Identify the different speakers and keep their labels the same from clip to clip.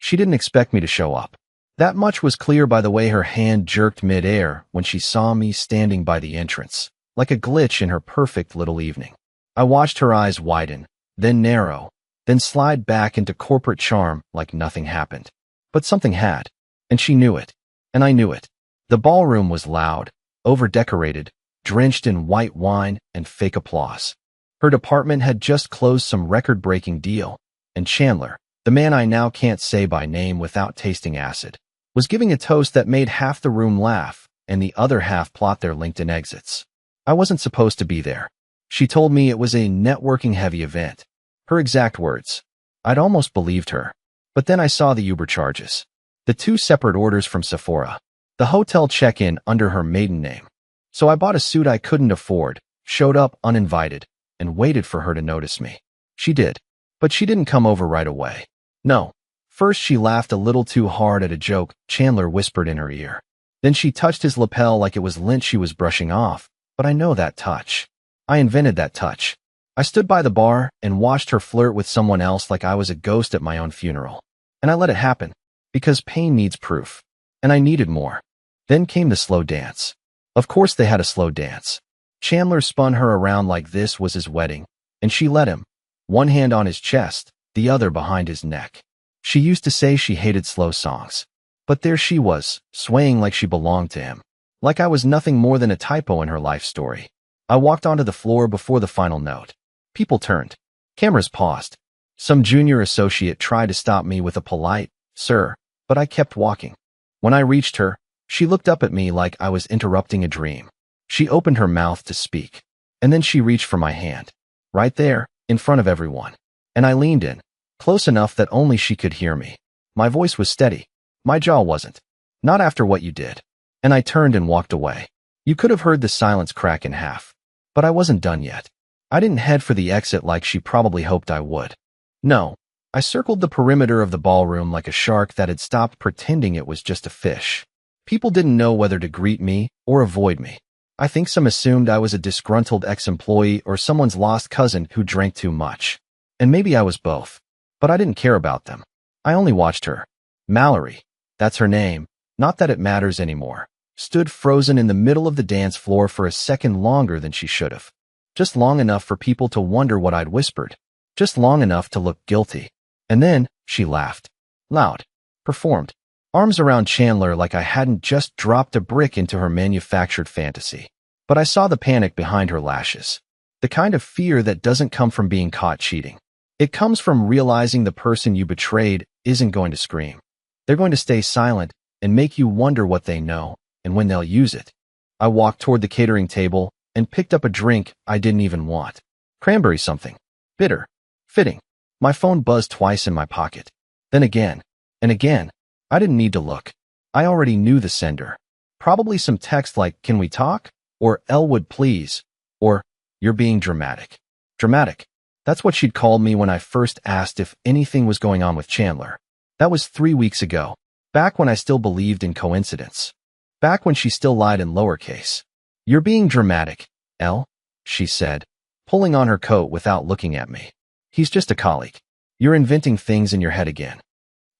Speaker 1: She didn't expect me to show up. That much was clear by the way her hand jerked mid-air when she saw me standing by the entrance, like a glitch in her perfect little evening. I watched her eyes widen, then narrow, then slide back into corporate charm like nothing happened. But something had, and she knew it, and I knew it. The ballroom was loud, over-decorated, drenched in white wine and fake applause. Her department had just closed some record-breaking deal, and Chandler, the man I now can't say by name without tasting acid, was giving a toast that made half the room laugh and the other half plot their LinkedIn exits. I wasn't supposed to be there. She told me it was a networking-heavy event. Her exact words. I'd almost believed her. But then I saw the Uber charges. The 2 separate orders from Sephora. The hotel check-in under her maiden name. So I bought a suit I couldn't afford, showed up uninvited, and waited for her to notice me. She did. But she didn't come over right away. No. First she laughed a little too hard at a joke Chandler whispered in her ear. Then she touched his lapel like it was lint she was brushing off. But I know that touch. I invented that touch. I stood by the bar and watched her flirt with someone else like I was a ghost at my own funeral. And I let it happen. Because pain needs proof. And I needed more. Then came the slow dance. Of course they had a slow dance. Chandler spun her around like this was his wedding, and she let him. One hand on his chest, the other behind his neck. She used to say she hated slow songs. But there she was, swaying like she belonged to him. Like I was nothing more than a typo in her life story. I walked onto the floor before the final note. People turned. Cameras paused. Some junior associate tried to stop me with a polite, "Sir," but I kept walking. When I reached her, she looked up at me like I was interrupting a dream. She opened her mouth to speak, and then she reached for my hand. Right there, in front of everyone. And I leaned in, close enough that only she could hear me. My voice was steady. My jaw wasn't. Not after what you did. And I turned and walked away. You could have heard the silence crack in half. But I wasn't done yet. I didn't head for the exit like she probably hoped I would. No. I circled the perimeter of the ballroom like a shark that had stopped pretending it was just a fish. People didn't know whether to greet me or avoid me. I think some assumed I was a disgruntled ex-employee or someone's lost cousin who drank too much. And maybe I was both. But I didn't care about them. I only watched her. Mallory, that's her name, not that it matters anymore, stood frozen in the middle of the dance floor for a second longer than she should have. Just long enough for people to wonder what I'd whispered. Just long enough to look guilty. And then, she laughed. Loud. Performed. Arms around Chandler like I hadn't just dropped a brick into her manufactured fantasy. But I saw the panic behind her lashes. The kind of fear that doesn't come from being caught cheating. It comes from realizing the person you betrayed isn't going to scream. They're going to stay silent and make you wonder what they know and when they'll use it. I walked toward the catering table and picked up a drink I didn't even want. Cranberry something. Bitter. Fitting. My phone buzzed twice in my pocket. Then again. And again. I didn't need to look. I already knew the sender. Probably some text like, "Can we talk?" Or "Elwood, please." Or, "You're being dramatic." Dramatic. That's what she'd called me when I first asked if anything was going on with Chandler. That was 3 weeks ago. Back when I still believed in coincidence. Back when she still lied in lowercase. "You're being dramatic, Elle," she said, pulling on her coat without looking at me. "He's just a colleague. You're inventing things in your head again."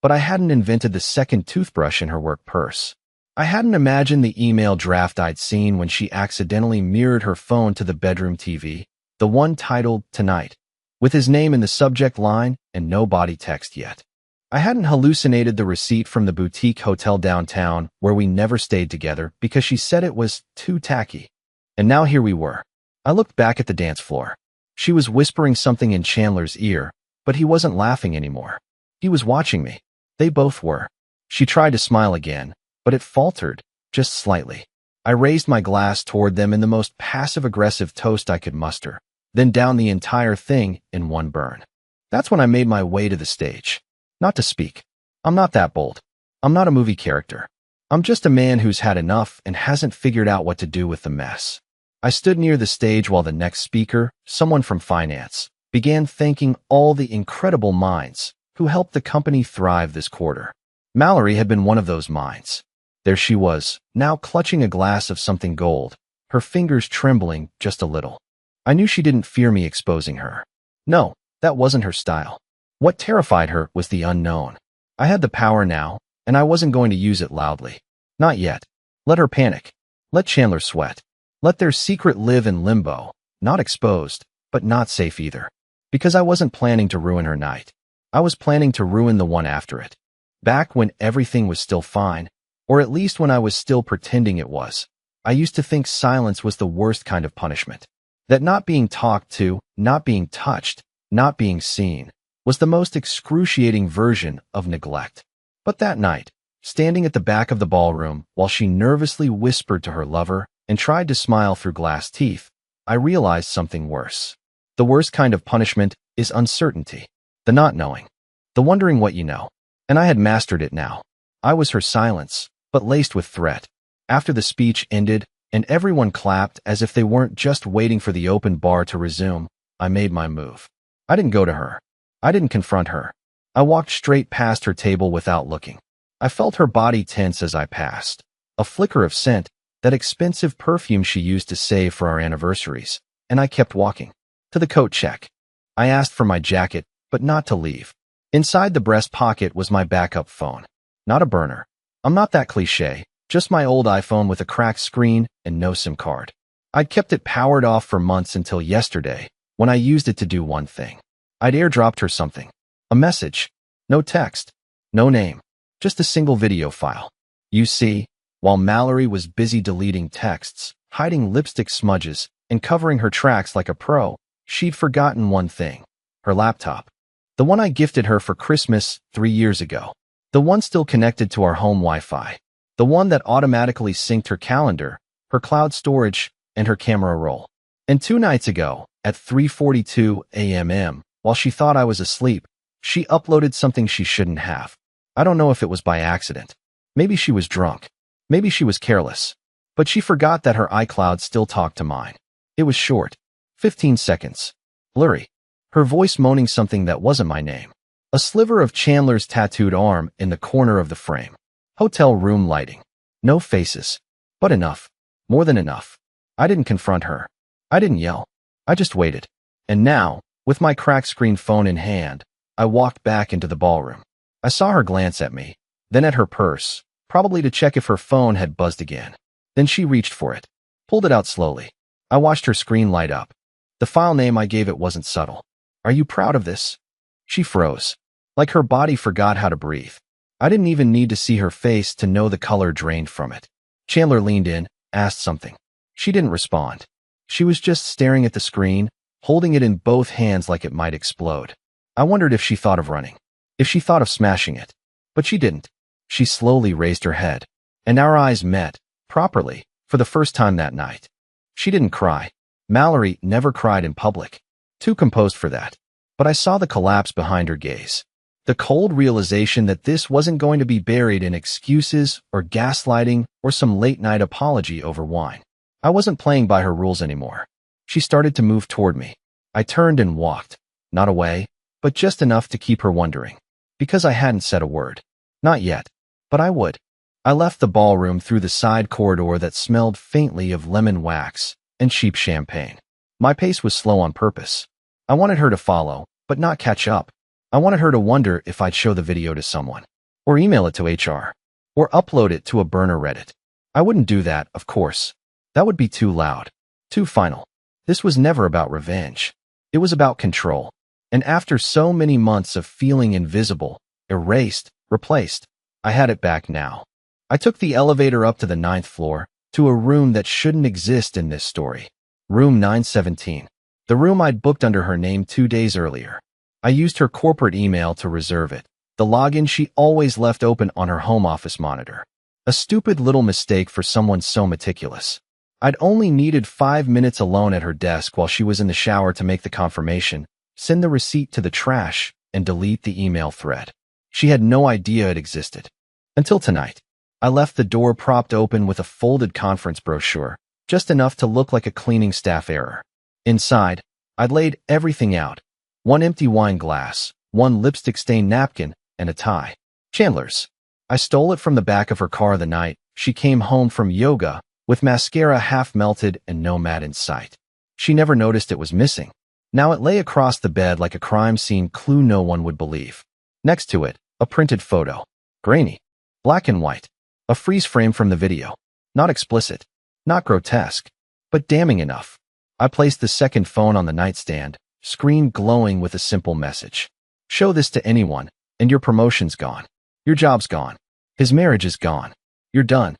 Speaker 1: But I hadn't invented the second toothbrush in her work purse. I hadn't imagined the email draft I'd seen when she accidentally mirrored her phone to the bedroom TV, the one titled "Tonight," with his name in the subject line and no body text yet. I hadn't hallucinated the receipt from the boutique hotel downtown where we never stayed together because she said it was too tacky. And now here we were. I looked back at the dance floor. She was whispering something in Chandler's ear, but he wasn't laughing anymore. He was watching me. They both were. She tried to smile again, but it faltered, just slightly. I raised my glass toward them in the most passive-aggressive toast I could muster, then down the entire thing in one burn. That's when I made my way to the stage. Not to speak. I'm not that bold. I'm not a movie character. I'm just a man who's had enough and hasn't figured out what to do with the mess. I stood near the stage while the next speaker, someone from finance, began thanking all the incredible minds who helped the company thrive this quarter. Mallory had been one of those minds. There she was, now clutching a glass of something gold, her fingers trembling just a little. I knew she didn't fear me exposing her. No, that wasn't her style. What terrified her was the unknown. I had the power now, and I wasn't going to use it loudly. Not yet. Let her panic. Let Chandler sweat. Let their secret live in limbo, not exposed, but not safe either. Because I wasn't planning to ruin her night. I was planning to ruin the one after it. Back when everything was still fine, or at least when I was still pretending it was, I used to think silence was the worst kind of punishment. That not being talked to, not being touched, not being seen, was the most excruciating version of neglect. But that night, standing at the back of the ballroom while she nervously whispered to her lover and tried to smile through glass teeth, I realized something worse. The worst kind of punishment is uncertainty. The not knowing. The wondering what you know. And I had mastered it now. I was her silence, but laced with threat. After the speech ended, and everyone clapped as if they weren't just waiting for the open bar to resume, I made my move. I didn't go to her. I didn't confront her. I walked straight past her table without looking. I felt her body tense as I passed. A flicker of scent, that expensive perfume she used to save for our anniversaries, and I kept walking. To the coat check. I asked for my jacket, but not to leave. Inside the breast pocket was my backup phone. Not a burner. I'm not that cliche, just my old iPhone with a cracked screen and no SIM card. I'd kept it powered off for months until yesterday, when I used it to do one thing. I'd airdropped her something. A message. No text. No name. Just a single video file. You see, while Mallory was busy deleting texts, hiding lipstick smudges, and covering her tracks like a pro, she'd forgotten one thing. Her laptop. The one I gifted her for Christmas 3 years ago. The one still connected to our home Wi-Fi. The one that automatically synced her calendar, her cloud storage, and her camera roll. And 2 nights ago, at 3:42 a.m., while she thought I was asleep, she uploaded something she shouldn't have. I don't know if it was by accident. Maybe she was drunk. Maybe she was careless. But she forgot that her iCloud still talked to mine. It was short. 15 seconds. Blurry. Her voice moaning something that wasn't my name. A sliver of Chandler's tattooed arm in the corner of the frame. Hotel room lighting. No faces. But enough. More than enough. I didn't confront her. I didn't yell. I just waited. And now, with my cracked screen phone in hand, I walked back into the ballroom. I saw her glance at me, then at her purse, probably to check if her phone had buzzed again. Then she reached for it. Pulled it out slowly. I watched her screen light up. The file name I gave it wasn't subtle. Are you proud of this? She froze. Like her body forgot how to breathe. I didn't even need to see her face to know the color drained from it. Chandler leaned in, asked something. She didn't respond. She was just staring at the screen, holding it in both hands like it might explode. I wondered if she thought of running. If she thought of smashing it. But she didn't. She slowly raised her head. And our eyes met, properly, for the first time that night. She didn't cry. Mallory never cried in public. Too composed for that. But I saw the collapse behind her gaze. The cold realization that this wasn't going to be buried in excuses or gaslighting or some late-night apology over wine. I wasn't playing by her rules anymore. She started to move toward me. I turned and walked. Not away, but just enough to keep her wondering. Because I hadn't said a word. Not yet. But I would. I left the ballroom through the side corridor that smelled faintly of lemon wax and cheap champagne. My pace was slow on purpose. I wanted her to follow, but not catch up. I wanted her to wonder if I'd show the video to someone. Or email it to HR. Or upload it to a burner Reddit. I wouldn't do that, of course. That would be too loud. Too final. This was never about revenge. It was about control. And after so many months of feeling invisible, erased, replaced, I had it back now. I took the elevator up to the 9th floor, to a room that shouldn't exist in this story. Room 917. The room I'd booked under her name 2 days earlier. I used her corporate email to reserve it, the login she always left open on her home office monitor. A stupid little mistake for someone so meticulous. I'd only needed 5 minutes alone at her desk while she was in the shower to make the confirmation, send the receipt to the trash, and delete the email thread. She had no idea it existed. Until tonight. I left the door propped open with a folded conference brochure, just enough to look like a cleaning staff error. Inside, I'd laid everything out. 1 empty wine glass, 1 lipstick-stained napkin, and a tie. Chandler's. I stole it from the back of her car the night she came home from yoga, with mascara half melted and no mat in sight. She never noticed it was missing. Now it lay across the bed like a crime scene clue no one would believe. Next to it, A printed photo. Grainy. Black and white. A freeze frame from the video. Not explicit. Not grotesque. But damning enough. I placed the second phone on the nightstand, screen glowing with a simple message. Show this to anyone, and your promotion's gone. Your job's gone. His marriage is gone. You're done.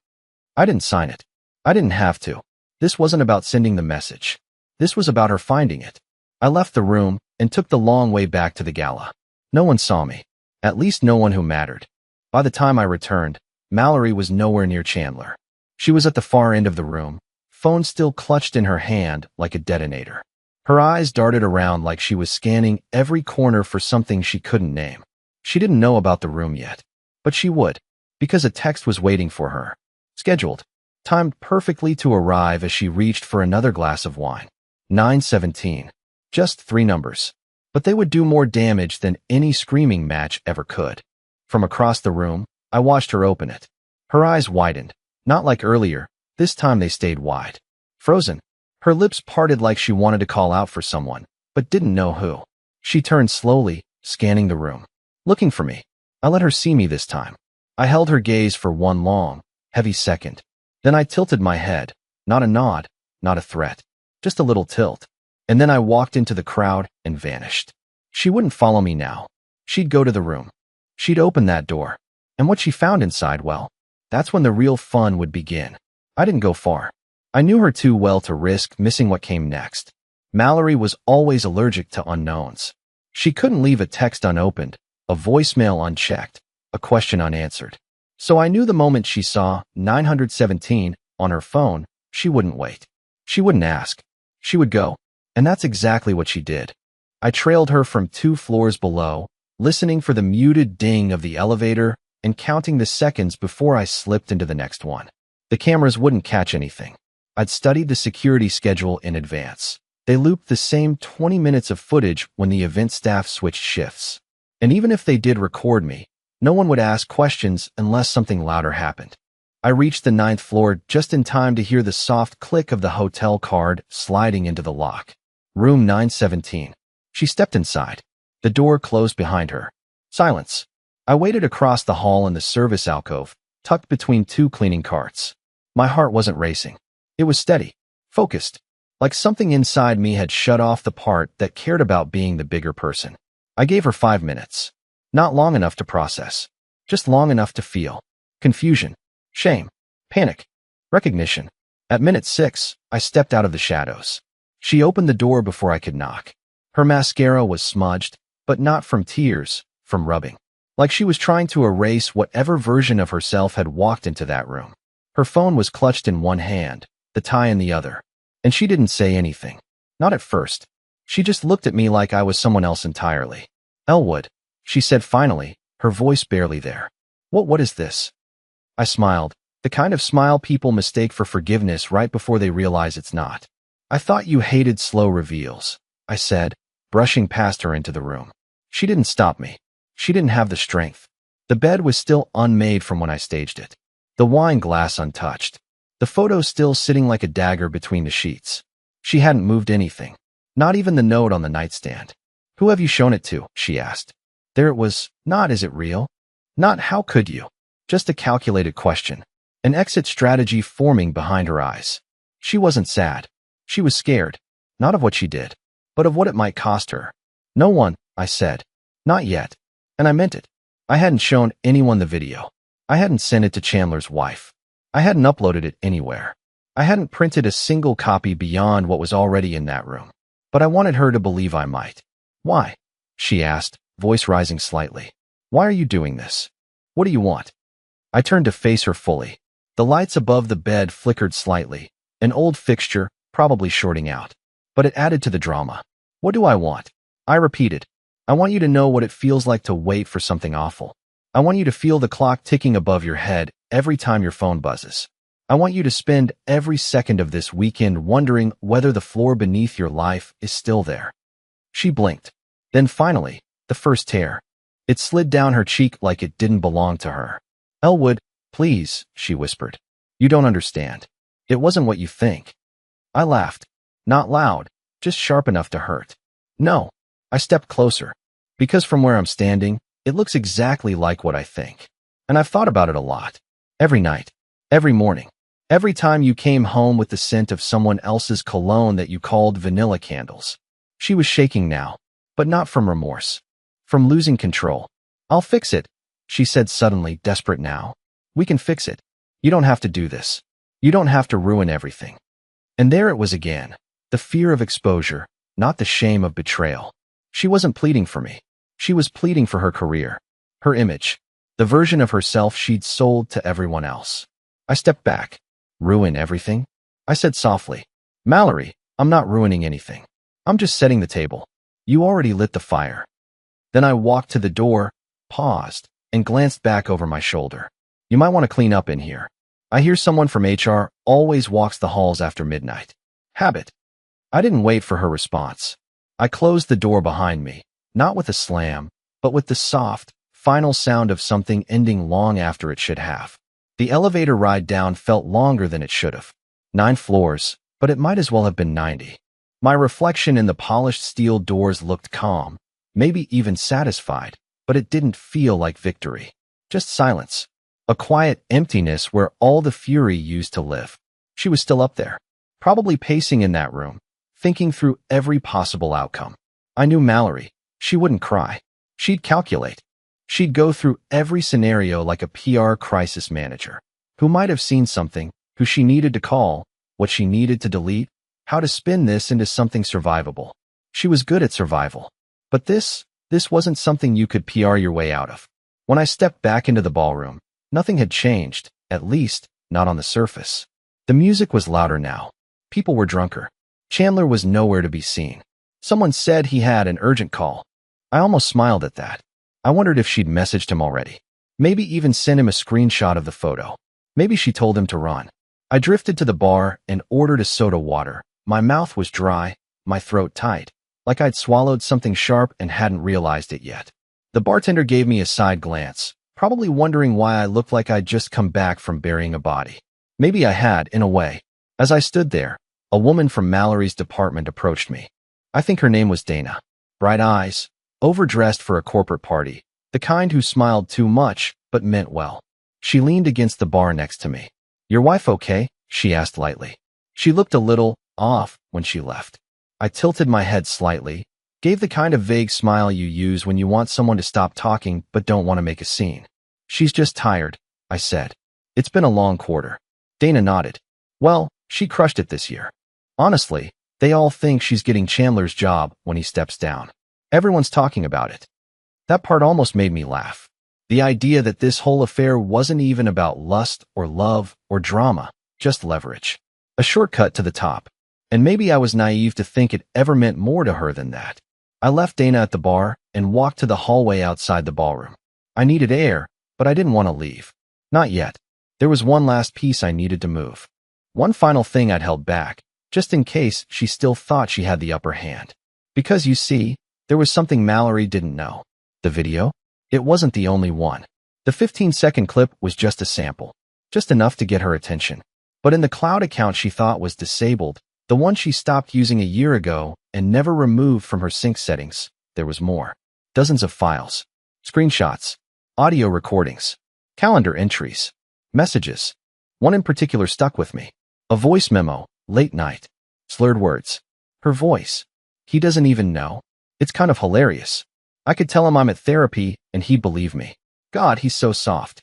Speaker 1: I didn't sign it. I didn't have to. This wasn't about sending the message. This was about her finding it. I left the room and took the long way back to the gala. No one saw me. At least no one who mattered. By the time I returned, Mallory was nowhere near Chandler. She was at the far end of the room, phone still clutched in her hand like a detonator. Her eyes darted around like she was scanning every corner for something she couldn't name. She didn't know about the room yet, but she would, because a text was waiting for her. Scheduled, timed perfectly to arrive as she reached for another glass of wine. 9:17. Just 3 numbers. But they would do more damage than any screaming match ever could. From across the room, I watched her open it. Her eyes widened, not like earlier, this time they stayed wide. Frozen. Her lips parted like she wanted to call out for someone, but didn't know who. She turned slowly, scanning the room. Looking for me. I let her see me this time. I held her gaze for one long, heavy second. Then I tilted my head. Not a nod, not a threat. Just a little tilt. And then I walked into the crowd and vanished. She wouldn't follow me now. She'd go to the room. She'd open that door. And what she found inside, well, that's when the real fun would begin. I didn't go far. I knew her too well to risk missing what came next. Mallory was always allergic to unknowns. She couldn't leave a text unopened, a voicemail unchecked, a question unanswered. So I knew the moment she saw 917 on her phone, she wouldn't wait. She wouldn't ask. She would go. And that's exactly what she did. I trailed her from 2 floors below, listening for the muted ding of the elevator and counting the seconds before I slipped into the next one. The cameras wouldn't catch anything. I'd studied the security schedule in advance. They looped the same 20 minutes of footage when the event staff switched shifts. And even if they did record me, no one would ask questions unless something louder happened. I reached the 9th floor just in time to hear the soft click of the hotel card sliding into the lock. Room 917. She stepped inside. The door closed behind her. Silence. I waited across the hall in the service alcove, tucked between 2 cleaning carts. My heart wasn't racing. It was steady, focused, like something inside me had shut off the part that cared about being the bigger person. I gave her 5 minutes. Not long enough to process. Just long enough to feel. Confusion. Shame. Panic. Recognition. At minute 6, I stepped out of the shadows. She opened the door before I could knock. Her mascara was smudged, but not from tears, from rubbing. Like she was trying to erase whatever version of herself had walked into that room. Her phone was clutched in one hand, the tie in the other. And she didn't say anything. Not at first. She just looked at me like I was someone else entirely. Elwood, she said finally, her voice barely there. What is this? I smiled, the kind of smile people mistake for forgiveness right before they realize it's not. I thought you hated slow reveals, I said, brushing past her into the room. She didn't stop me. She didn't have the strength. The bed was still unmade from when I staged it. The wine glass untouched. The photo still sitting like a dagger between the sheets. She hadn't moved anything. Not even the note on the nightstand. Who have you shown it to? She asked. There it was. Not is it real? Not how could you? Just a calculated question. An exit strategy forming behind her eyes. She wasn't sad. She was scared. Not of what she did, but of what it might cost her. No one, I said. Not yet. And I meant it. I hadn't shown anyone the video. I hadn't sent it to Chandler's wife. I hadn't uploaded it anywhere. I hadn't printed a single copy beyond what was already in that room. But I wanted her to believe I might. Why? She asked, voice rising slightly. Why are you doing this? What do you want? I turned to face her fully. The lights above the bed flickered slightly. An old fixture, probably shorting out. But it added to the drama. What do I want? I repeated. I want you to know what it feels like to wait for something awful. I want you to feel the clock ticking above your head every time your phone buzzes. I want you to spend every second of this weekend wondering whether the floor beneath your life is still there. She blinked. Then finally, the first tear. It slid down her cheek like it didn't belong to her. Elwood, please, she whispered. You don't understand. It wasn't what you think. I laughed. Not loud, just sharp enough to hurt. No. I stepped closer. Because from where I'm standing, It looks exactly like what I think. And I've thought about it a lot. Every night. Every morning. Every time you came home with the scent of someone else's cologne that you called vanilla candles. She was shaking now, but not from remorse. From losing control. I'll fix it, she said suddenly, desperate now. We can fix it. You don't have to do this. You don't have to ruin everything. And there it was again. The fear of exposure, not the shame of betrayal. She wasn't pleading for me. She was pleading for her career. Her image. The version of herself she'd sold to everyone else. I stepped back. Ruin everything? I said softly. Mallory, I'm not ruining anything. I'm just setting the table. You already lit the fire. Then I walked to the door, paused, and glanced back over my shoulder. You might want to clean up in here. I hear someone from HR always walks the halls after midnight. Habit. I didn't wait for her response. I closed the door behind me, not with a slam, but with the soft, final sound of something ending long after it should have. The elevator ride down felt longer than it should have. 9 floors, but it might as well have been 90. My reflection in the polished steel doors looked calm, maybe even satisfied, but it didn't feel like victory. Just silence. A quiet emptiness where all the fury used to live. She was still up there, probably pacing in that room, thinking through every possible outcome. I knew Mallory. She wouldn't cry. She'd calculate. She'd go through every scenario like a PR crisis manager, who might have seen something, who she needed to call, what she needed to delete, how to spin this into something survivable. She was good at survival. But this wasn't something you could PR your way out of. When I stepped back into the ballroom, nothing had changed, at least, not on the surface. The music was louder now. People were drunker. Chandler was nowhere to be seen. Someone said he had an urgent call. I almost smiled at that. I wondered if she'd messaged him already. Maybe even sent him a screenshot of the photo. Maybe she told him to run. I drifted to the bar and ordered a soda water. My mouth was dry, my throat tight, like I'd swallowed something sharp and hadn't realized it yet. The bartender gave me a side glance, probably wondering why I looked like I'd just come back from burying a body. Maybe I had, in a way. As I stood there, a woman from Mallory's department approached me. I think her name was Dana. Bright eyes, overdressed for a corporate party, the kind who smiled too much but meant well. She leaned against the bar next to me. Your wife okay? She asked lightly. She looked a little off when she left. I tilted my head slightly, gave the kind of vague smile you use when you want someone to stop talking but don't want to make a scene. She's just tired, I said. It's been a long quarter. Dana nodded. Well, she crushed it this year. Honestly, they all think she's getting Chandler's job when he steps down. Everyone's talking about it. That part almost made me laugh. The idea that this whole affair wasn't even about lust or love or drama, just leverage. A shortcut to the top. And maybe I was naive to think it ever meant more to her than that. I left Dana at the bar and walked to the hallway outside the ballroom. I needed air, but I didn't want to leave. Not yet. There was one last piece I needed to move. One final thing I'd held back, just in case she still thought she had the upper hand. Because you see, there was something Mallory didn't know. The video? It wasn't the only one. The 15-second clip was just a sample. Just enough to get her attention. But in the cloud account she thought was disabled, the one she stopped using a year ago and never removed from her sync settings, there was more. Dozens of files. Screenshots. Audio recordings. Calendar entries. Messages. One in particular stuck with me. A voice memo, late night. Slurred words. Her voice. He doesn't even know. It's kind of hilarious. I could tell him I'm at therapy and he'd believe me. God, he's so soft.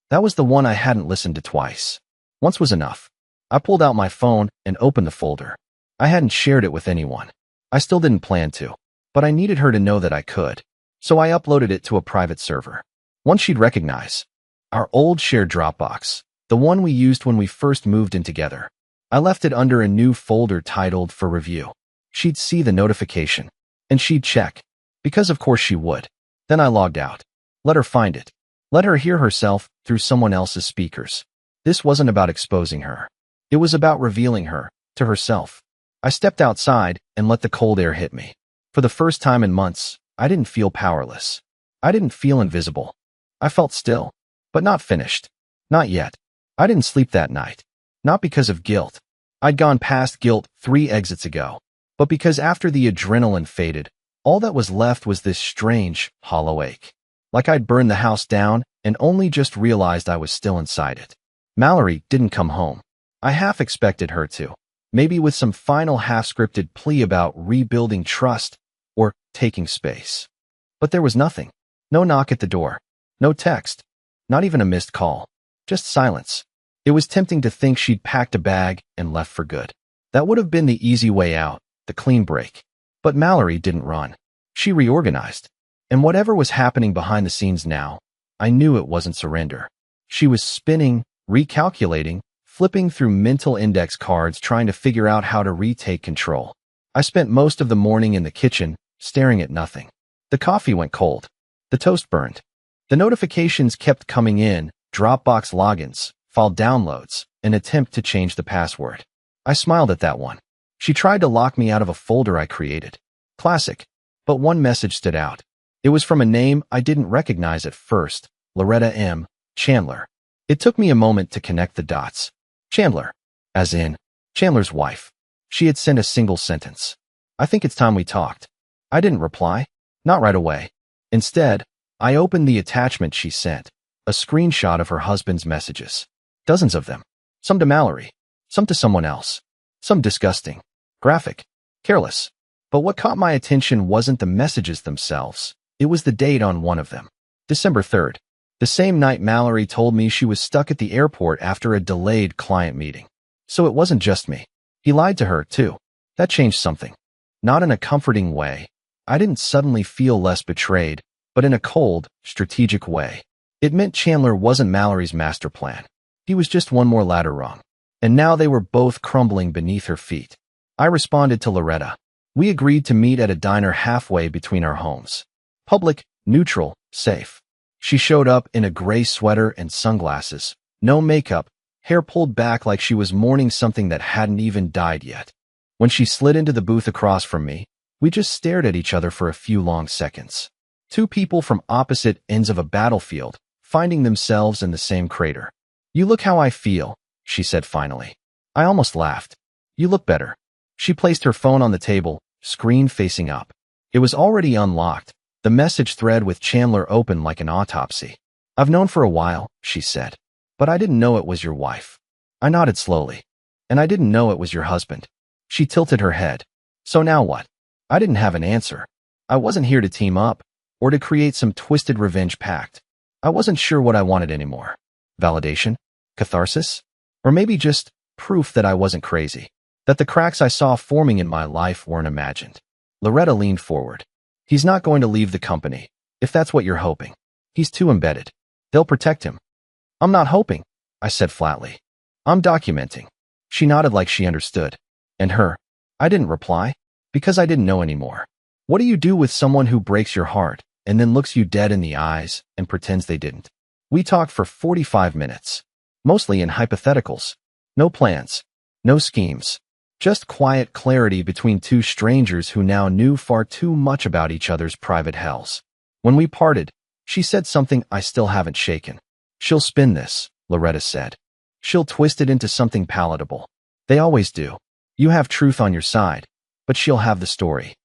Speaker 1: That was the one I hadn't listened to twice. Once was enough. I pulled out my phone and opened the folder. I hadn't shared it with anyone. I still didn't plan to, but I needed her to know that I could. So I uploaded it to a private server. One she'd recognize. Our old shared Dropbox. The one we used when we first moved in together. I left it under a new folder titled For Review. She'd see the notification. And she'd check. Because of course she would. Then I logged out. Let her find it. Let her hear herself through someone else's speakers. This wasn't about exposing her. It was about revealing her, to herself. I stepped outside and let the cold air hit me. For the first time in months, I didn't feel powerless. I didn't feel invisible. I felt still, but not finished. Not yet. I didn't sleep that night. Not because of guilt. I'd gone past guilt 3 exits ago. But because after the adrenaline faded, all that was left was this strange, hollow ache. like I'd burned the house down and only just realized I was still inside it. Mallory didn't come home. I half expected her to, maybe with some final half-scripted plea about rebuilding trust or taking space. But there was nothing. No knock at the door. No text. Not even a missed call. Just silence. It was tempting to think she'd packed a bag and left for good. That would have been the easy way out, the clean break. But Mallory didn't run. She reorganized. And whatever was happening behind the scenes now, I knew it wasn't surrender. She was spinning, recalculating, flipping through mental index cards trying to figure out how to retake control. I spent most of the morning in the kitchen, staring at nothing. The coffee went cold. The toast burned. The notifications kept coming in, Dropbox logins, file downloads, an attempt to change the password. I smiled at that one. She tried to lock me out of a folder I created. Classic. But one message stood out. It was from a name I didn't recognize at first, Loretta M. Chandler. It took me a moment to connect the dots. Chandler, as in Chandler's wife. She had sent a single sentence. I think it's time we talked. I didn't reply. Not right away. Instead, I opened the attachment she sent, a screenshot of her husband's messages. Dozens of them. Some to Mallory. Some to someone else. Some disgusting. Graphic. Careless. But what caught my attention wasn't the messages themselves. It was the date on one of them. December 3rd. The same night Mallory told me she was stuck at the airport after a delayed client meeting. So it wasn't just me. He lied to her, too. That changed something. Not in a comforting way. I didn't suddenly feel less betrayed, but in a cold, strategic way. It meant Chandler wasn't Mallory's master plan. He was just one more ladder rung. And now they were both crumbling beneath her feet. I responded to Loretta. We agreed to meet at a diner halfway between our homes. Public, neutral, safe. She showed up in a gray sweater and sunglasses. No makeup, hair pulled back like she was mourning something that hadn't even died yet. When she slid into the booth across from me, we just stared at each other for a few long seconds. Two people from opposite ends of a battlefield, finding themselves in the same crater. You look how I feel, she said finally. I almost laughed. You look better. She placed her phone on the table, screen facing up. It was already unlocked, the message thread with Chandler open like an autopsy. I've known for a while, she said. But I didn't know it was your wife. I nodded slowly. And I didn't know it was your husband. She tilted her head. So now what? I didn't have an answer. I wasn't here to team up, or to create some twisted revenge pact. I wasn't sure what I wanted anymore. Validation? Catharsis? Or maybe just proof that I wasn't crazy. That the cracks I saw forming in my life weren't imagined. Loretta leaned forward. He's not going to leave the company, if that's what you're hoping. He's too embedded. They'll protect him. I'm not hoping, I said flatly. I'm documenting. She nodded like she understood. And her. I didn't reply, because I didn't know anymore. What do you do with someone who breaks your heart, and then looks you dead in the eyes and pretends they didn't? We talked for 45 minutes. Mostly in hypotheticals. No plans. No schemes. Just quiet clarity between two strangers who now knew far too much about each other's private hells. When we parted, she said something I still haven't shaken. She'll spin this, Loretta said. She'll twist it into something palatable. They always do. You have truth on your side, but she'll have the story.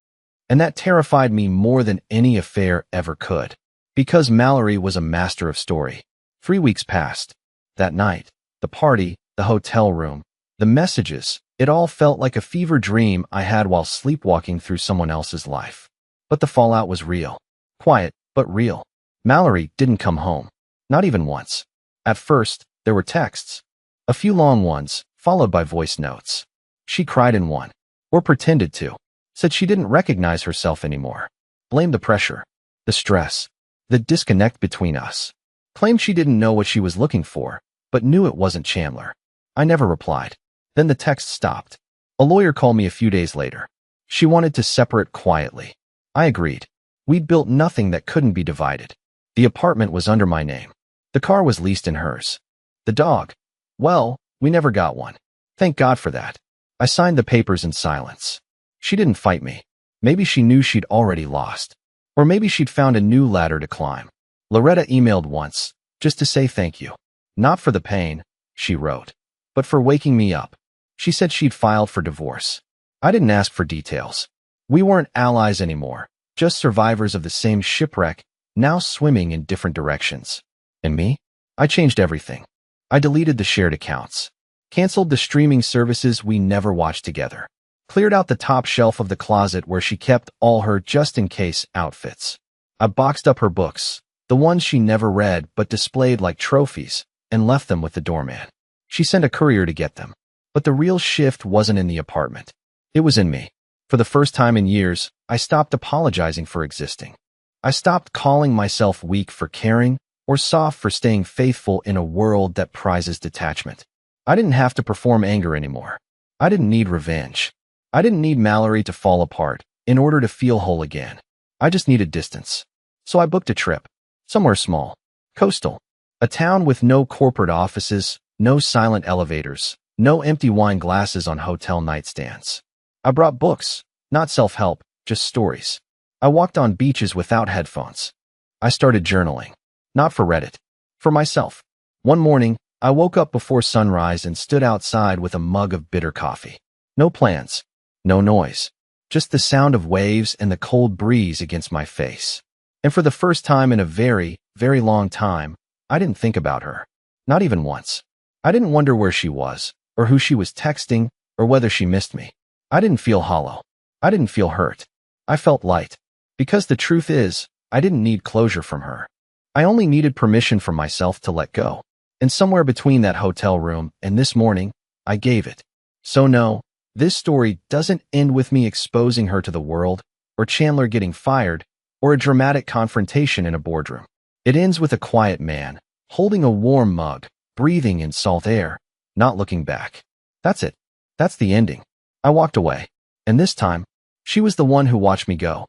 Speaker 1: And that terrified me more than any affair ever could. Because Mallory was a master of story. 3 weeks passed. That night, the party, the hotel room, the messages, it all felt like a fever dream I had while sleepwalking through someone else's life. But the fallout was real. Quiet, but real. Mallory didn't come home. Not even once. At first, there were texts. A few long ones, followed by voice notes. She cried in one. Or pretended to. Said she didn't recognize herself anymore. Blamed the pressure. The stress. The disconnect between us. Claimed she didn't know what she was looking for, but knew it wasn't Chandler. I never replied. Then the text stopped. A lawyer called me a few days later. She wanted to separate quietly. I agreed. We'd built nothing that couldn't be divided. The apartment was under my name. The car was leased in hers. The dog. Well, we never got one. Thank God for that. I signed the papers in silence. She didn't fight me. Maybe she knew she'd already lost. Or maybe she'd found a new ladder to climb. Loretta emailed once, just to say thank you. Not for the pain, she wrote, but for waking me up. She said she'd filed for divorce. I didn't ask for details. We weren't allies anymore, just survivors of the same shipwreck, now swimming in different directions. And me? I changed everything. I deleted the shared accounts, canceled the streaming services we never watched together, cleared out the top shelf of the closet where she kept all her just-in-case outfits. I boxed up her books, the ones she never read but displayed like trophies, and left them with the doorman. She sent a courier to get them. But the real shift wasn't in the apartment. It was in me. For the first time in years, I stopped apologizing for existing. I stopped calling myself weak for caring or soft for staying faithful in a world that prizes detachment. I didn't have to perform anger anymore. I didn't need revenge. I didn't need Mallory to fall apart in order to feel whole again. I just needed distance. So I booked a trip. Somewhere small. Coastal. A town with no corporate offices, no silent elevators, no empty wine glasses on hotel nightstands. I brought books, not self-help, just stories. I walked on beaches without headphones. I started journaling. Not for Reddit. For myself. One morning, I woke up before sunrise and stood outside with a mug of bitter coffee. No plans. No noise. Just the sound of waves and the cold breeze against my face. And for the first time in a very, very long time, I didn't think about her. Not even once. I didn't wonder where she was, or who she was texting, or whether she missed me. I didn't feel hollow. I didn't feel hurt. I felt light. Because the truth is, I didn't need closure from her. I only needed permission from myself to let go. And somewhere between that hotel room and this morning, I gave it. So no, this story doesn't end with me exposing her to the world, or Chandler getting fired, or a dramatic confrontation in a boardroom. It ends with a quiet man, holding a warm mug, breathing in salt air, not looking back. That's it. That's the ending. I walked away. And this time, she was the one who watched me go.